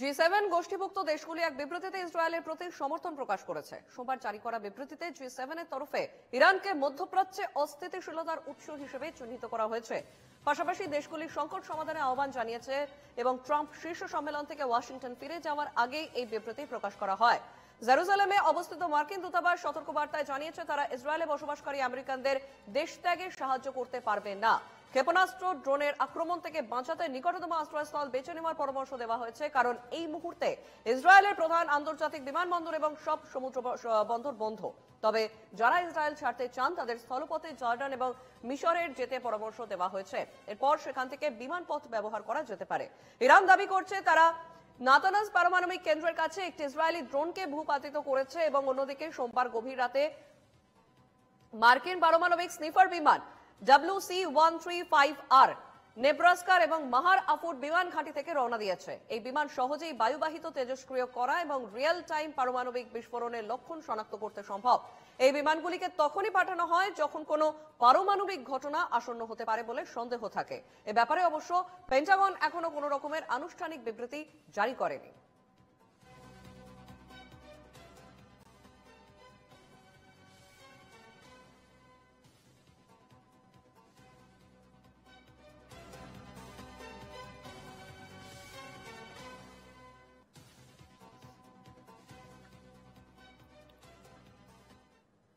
G7 গোষ্ঠীভুক্ত দেশগুলি এক বিবৃতিতে ইসরায়েলের প্রতি সমর্থন প্রকাশ করেছে। সোমবার জারি করা বিবৃতিতে G7 এর তরফে ইরানকে মধ্যপ্রাচ্যে অস্থিতিশীলতার উৎস হিসেবে চিহ্নিত করা হয়েছে। পাশাপাশি দেশগুলি সংকট সমাধানে আহ্বান জানিয়েছে এবং ট্রাম্প শীর্ষ সম্মেলন থেকে ওয়াশিংটন ফিরে যাওয়ার আগেই এই বিবৃতি প্রকাশ করা হয়। জেরুজালেমে অবস্থিত মার্কিন দূতাবাস সতর্কবার্তায় জানিয়েছে তারা ইসরায়েলে বসবাসকারী আমেরিকানদের দেশ ত্যাগে সাহায্য করতে পারবে না। ক্ষেপণাস্ত্র ড্রোনের আক্রমণ থেকে বাঁচাতে নিকটতম আশ্রয়স্থল বেছে নেওয়ার পরামর্শ দেওয়া হয়েছে, কারণ এই মুহূর্তে ইসরায়েলের প্রধান আন্তর্জাতিক বিমানবন্দর এবং সব সমুদ্র বন্দর বন্ধ। তবে যারা ইসরায়েল ছাড়তে চান তাদের স্থলপথে জর্ডান এবং মিশরের যেতে পরামর্শ দেওয়া হয়েছে। এরপর সেখান থেকে বিমানপথ ব্যবহার করা যেতে পারে। ইরান দাবি করছে তারা নাতানজ পারমাণবিক কেন্দ্রের কাছে একটি ইসরায়েলি ড্রোনকে ভূপাতিত করেছে এবং অন্যদিকে সোমবার গভীর রাতে মার্কিন পারমাণবিক স্নিফার বিমান WC-135R নেব্রাস্কার এবং মাহার আফুড বিমান ঘাঁটি থেকে রওনা দিয়েছে। এই বিমান সহজেই বায়ুবাহিত তেজস্ক্রিয় করা এবং রিয়েল টাইম পারমাণবিক বিস্ফোরণের লক্ষণ শনাক্ত করতে সম্ভব। এই বিমানগুলিকে তখনই পাঠানো হয় যখন কোনো পারমাণবিক ঘটনা আসন্ন হতে পারে বলে সন্দেহ থাকে। এ ব্যাপারে অবশ্য পেন্টাগন এখনো কোনো রকমের আনুষ্ঠানিক বিবৃতি জারি করেনি।